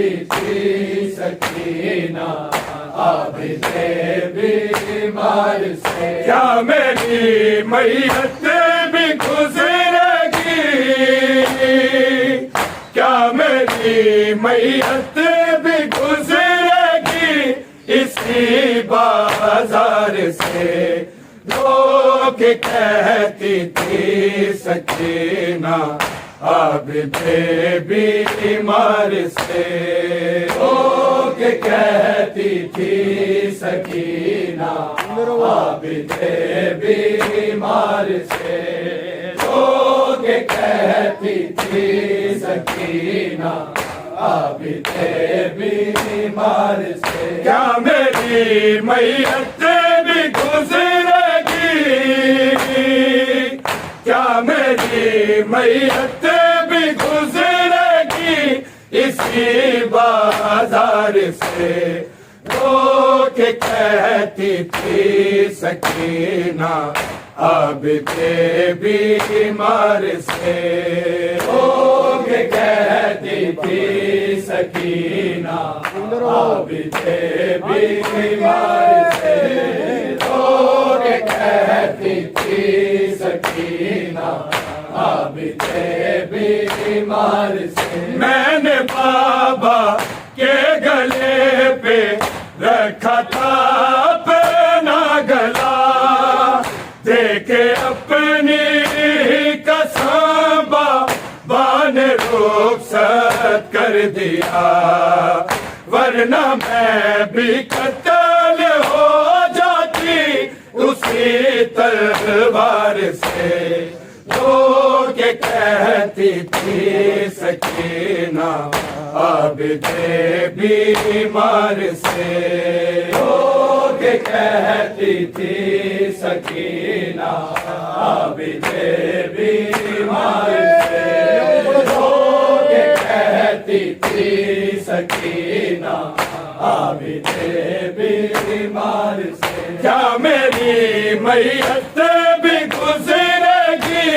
کہتی تھی سکینہ عابد بیمار سے، کیا میری میت بھی گزرے گی، کیا میری میت بھی گزرے گی اسی بازار سے، رو کے کہتی تھی سکینہ عابد بیمار سے، رو کے کہتی تھی سکینہ عابد بیمار سے، رو کے کہتی تھی سکینہ عابد بیمار سے، کیا میری میت بھی گزرے گی، کیا میری میت بھی گزرے گی اسی بازار سے، رو کے کہتی تھی سکینہ عابد بیمار سے، رو کے کہتی تھی سکینہ عابد بیمار سے، رو کے کہتی تھی سکینہ عابد بیمار سے، میں نے بابا کے گلے پہ رکھا تھا اپنا گلا، دیکھے اپنی قسم بابا نے رخصت کر دیا، ورنہ میں بھی قتل ہو جاتی اسی تلوار سے، رو کے کہتی تھی سکینہ عابد بیمار سے، رو کے کہتی تھی سکینہ عابد بیمار سے، رو کے کہتی تھی سکینہ عابد بیمار سے، کیا میری میت بھی گزرے گی،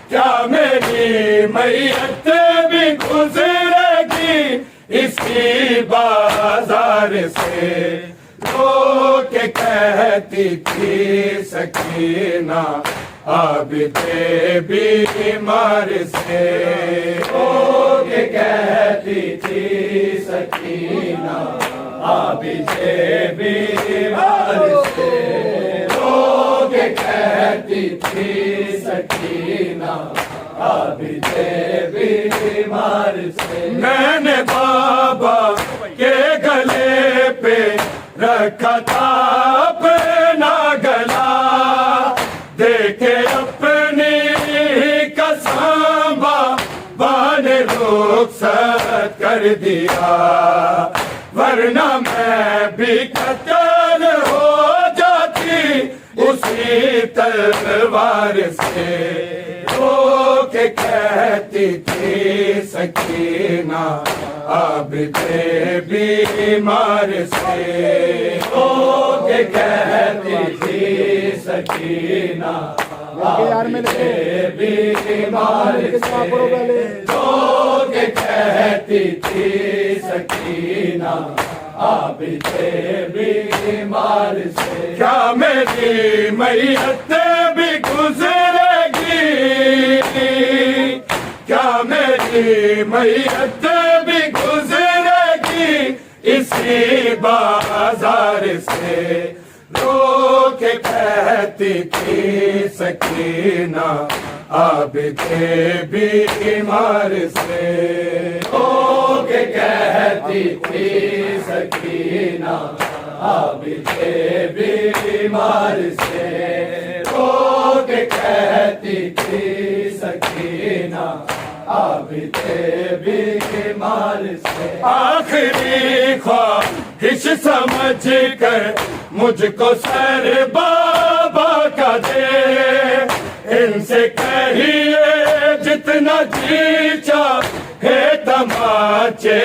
کیا میری میت بھی گزرے گی اسی بازار سے، رو کے کہتی تھی سکینہ عابد بیمار سے، رو کے کہتی تھی سکینہ عابد بیمار سے، رو کے کہتی تھی سکینہ عابد بیمار سے، میں نے بابا کے گلے پہ رکھا تھا اپنا گلا، دیکھے اپنی قسم بابا نے رخصت کر دیا، ورنہ میں بھی قتل ہو جاتی اسی تلوار سے، رو کے کہتی تھی سکینہ عابد بیمار سے، رو کے کہتی تھی سکینہ عابد بیمار سے، رو کے کہتی تھی سکینہ عابد بیمار سے، کیا میری میت بھی گزرے گی، کیا میری میت بھی گزرے گی اسی بازار سے، رو کے کہتی تھی سکینہ عابد بیمار سے، رو کے کہتی تھی سکینہ عابد بیمار سے، رو کے کہتی تھی سکینہ عابد بیمار سے، آخری خواہش سمجھ کر مجھ کو سر بابا کا دے، ان سے کہیے جتنا جی چاہے تماچے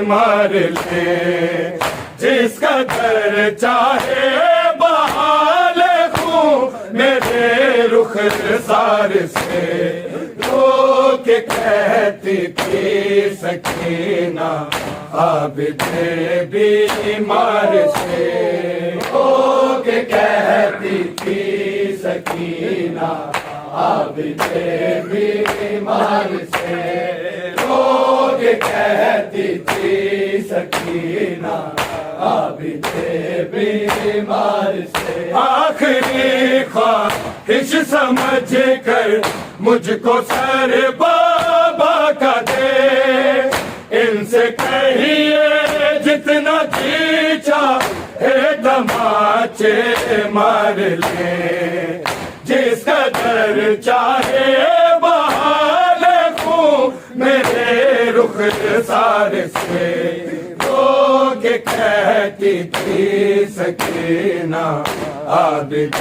مار لے، جس کا در چاہے بہا لے خون میرے رخسار سے، رو کے کہتی تھی سکینہ عابد بیمار سے، ہو کے کہتی تھی سکینہ عابد بیمار سے، ہو کے کہتی تھی سکینہ عابد بیمار سے، آخری خواہش سمجھ کر مجھ کو سر بابا کا دے، ان سے کہیے جتنا جی چاہے تماچے مار لے، جس قدر چاہے بہا لے خون میرے رخسار سے، رو کے کہتی تھی سکینہ عابد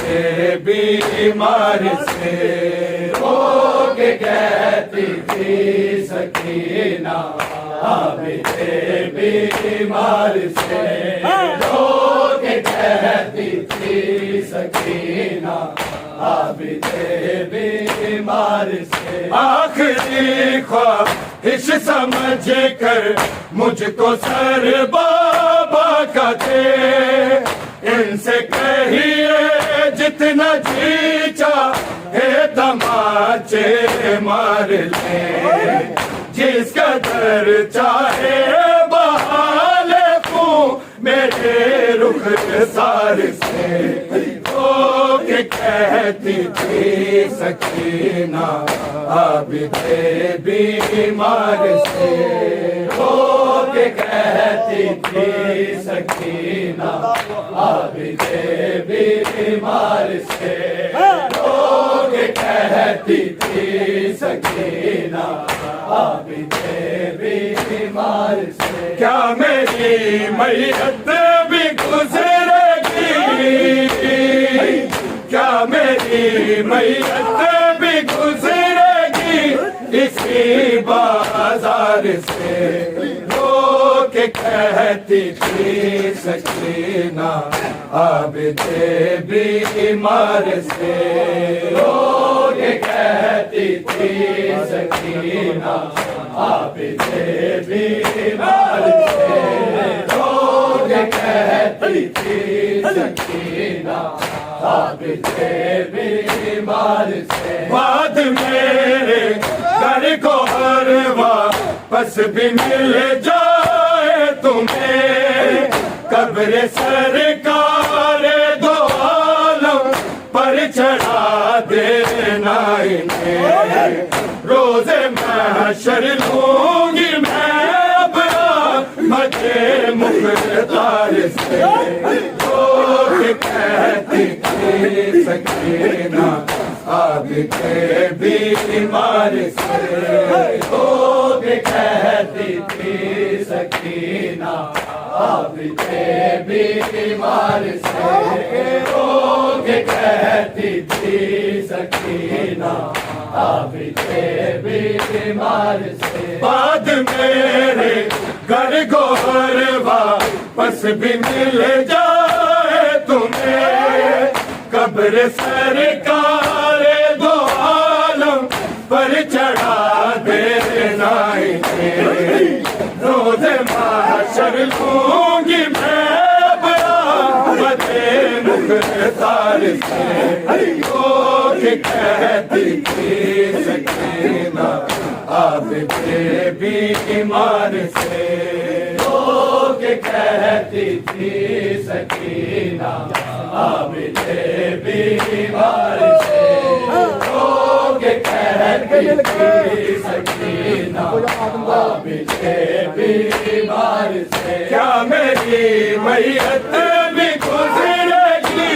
بیمار سے، رو کے کہتی تھی سکینہ عابد بیمار سے، رو کے کہتی تھی سکینہ عابد بیمار سے، آخری خواہش سمجھ کر مجھ کو سر بابا کا دے، ان سے کہیے جتنا جی چاہے تماچے مار لے، جس قدر چاہے بہا لے خون میرے رخسار سے، ہو کے کہتی تھی سکینہ عابد بیمار سے، ہو کے کہتی تھی سکینہ عابد بیمار سے، ہو کے کہتی تھی سکینہ عابد بیمار سے، کیا میری میت بھی گزرے گی، کیا میری میت بھی گزرے گی اسی بازار سے، رو کے کہتی تھی سکینہ عابد بیمار سے، رو کے کہتی تھی سکینہ عابد بیمار سے، رو کے کہتی تھی سکینہ عابد بیمار سے، بعد میرے گھر کو ہر واپس بھی مل جائے تمہیں، قبر سرکار دو عالم پر چڑھا دینا انہیں، روز محشر لوں گی میں اب مجھے مختار سے، رو کے کہتی تھی سکینہ عابد بیمار سے، رو کے کہتی تھی سکینہ عابد بیمار سے، رو کے کہتی تھی سکینہ عابد بیمار سے، بعد میرے گھر کو ہر واپس بھی مل جائے تمہیں، قبر سرکار دو عالم پر چڑھا دینا انہیں، روز محشر لوں گی میں اب آمد مختار سے، رو کے کہتی تھی سکینہ عابد بیمار سے، رو کے کہتی تھی سکینہ عابد بیمار سے، رو کے کہتی تھی سکینہ عابد بیمار سے، کیا میری میت بھی گزرے گی،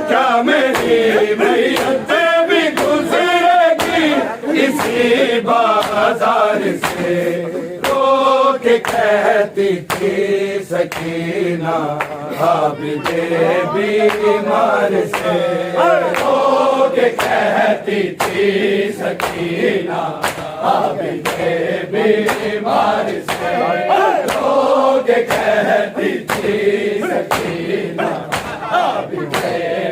کیا میری میت بھی گزرے گی اسی بازار سے، رو کے کہتی تھی سکینہ عابد بیمار سے، رو کے کہتی تھی سکینہ عابد بیمار سے، رو کے کہتی تھی سکینہ عابد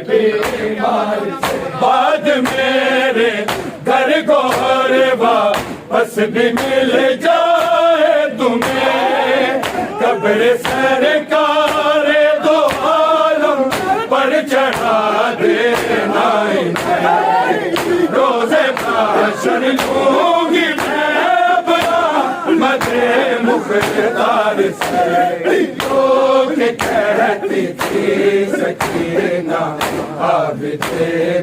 بیمار سے، بعد میرے تسبیح مل جائے تمہیں قبر سرکار دو عالم پر چڑھا دینا روز محشر لوں گی میں اپنا مدح مختار سے لوگ کہتی تھی سکینہ عابد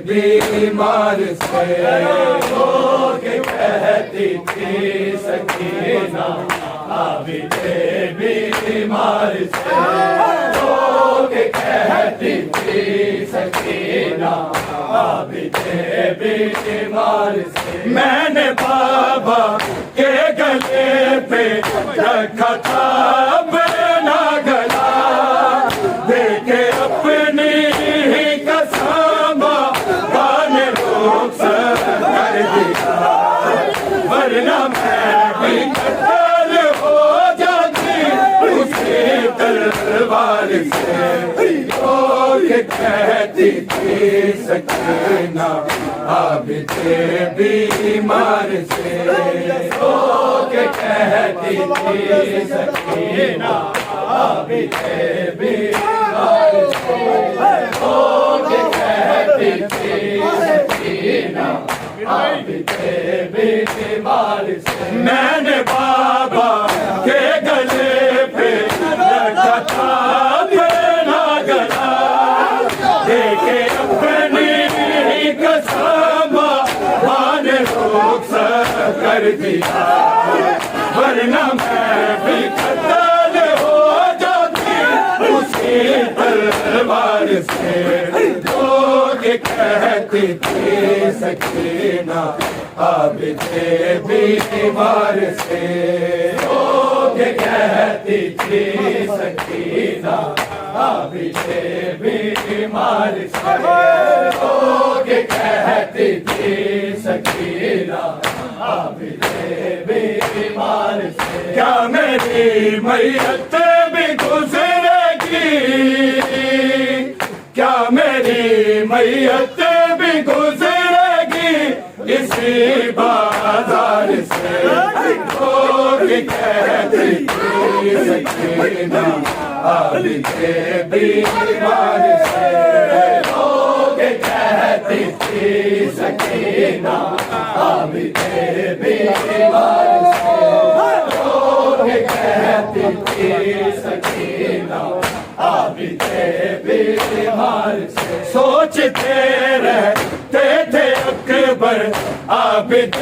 بیمار سے لوگ کہتی تھی سکینہ عابد بیمار سے لوگ کہتی تھی سکینہ عابد بیمار سے میں نے بابا کے گلے پہ رکھا تھا اپنا گلا دیکھے اپنی ہی قسم بابا نے رخصت کر دیا ورنہ میں بھی قتل ہو جاتی اسی تلوار سے لوگ کہتی تھی سکینہ عابد بیمار سے لوگ کہتی تھی سکینہ عابد بیمار سے لوگ کہتی تھی سکینہ عابد بیمار سے میں نے بابا کے گلے پہ رکھا تھا اپنا گلا دیکھے اپنی قسم ماں نے رخصت کر دیا ورنہ میں بھی قتل ہو جاتی اسی تلوار سے لوگ کہتی تھی سکینہ عابد بیمار سے لوگ کہتی تھی سکینہ عابد بیمار سے لوگ کہتی تھی سکینہ عابد بیمار سے کیا میری میت بھی گزرے گی کیا میری میت بھی گزرے گی اسی بازار سے لوگ کہتی تھی سکینہ عابد بیمار سے لوگ کہتی تھی سکینہ عابد بیمار سے لوگ کہتی تھی سکینہ عابد بیمار سے سوچتے رہتے تھے اکبر عابد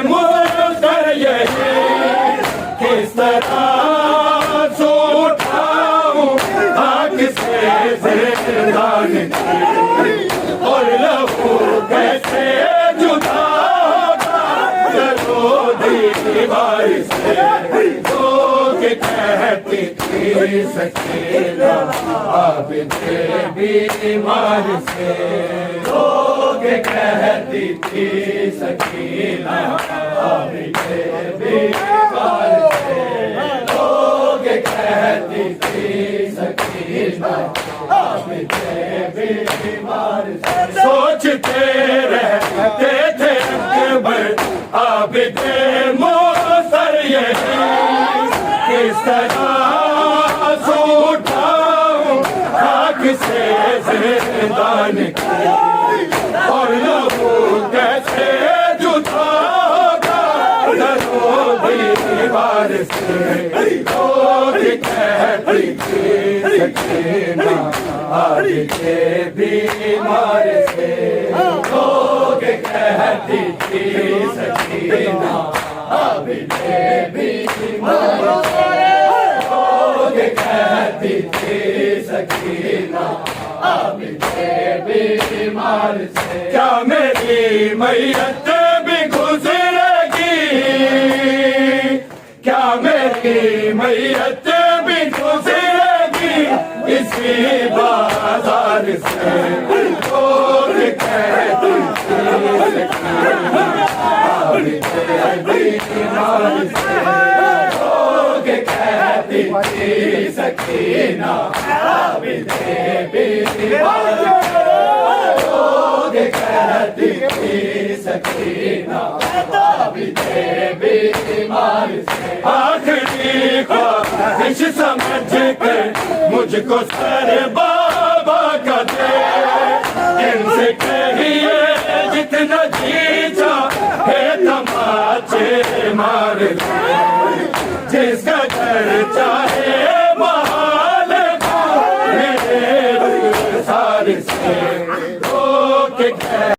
مظفر یہی کس طرح سو اٹھاؤں آگ سے زندان کی اور لہو کیسے جدا ہوگا چلو دیوار سے لوگ کہتی تھی سکینہ عابد بیمار سے لوگ کہتی تھی سکینہ عابد بیمار سے لوگ کہتی تھی سکینہ عابد بیمار سے سوچتے رہتے تھے اکبر عابد مظفر یہی کس طرح سو اٹھاؤں خاک سے زندان کی اور لہو کیسے جدا ہوگا درو دیوار سے لوگ کہتی تھی سکینہ عابد بیمار سے لوگ کہتی تھی سکینہ عابد بیمار سے لوگ کہتی تھی سکینہ عابد بیمار سے کیا میری میت بھی گزرے گی کیا میری میت بھی گزرے گی اسی بازار سے لوگ کہتی تھی سکینہ عابد بیمار سے لوگ کہتی تھی سکینہ عابد بیمار سے لوگ کے کہتی تھی سکینہ عابد بیمار سے آخری خواہش سمجھ کر مجھ کو سر بابا کا دے ان سے کہیے جتنا جی چاہے تماچے مار لے جس کا گھر چاہے محال میرے رخسار سے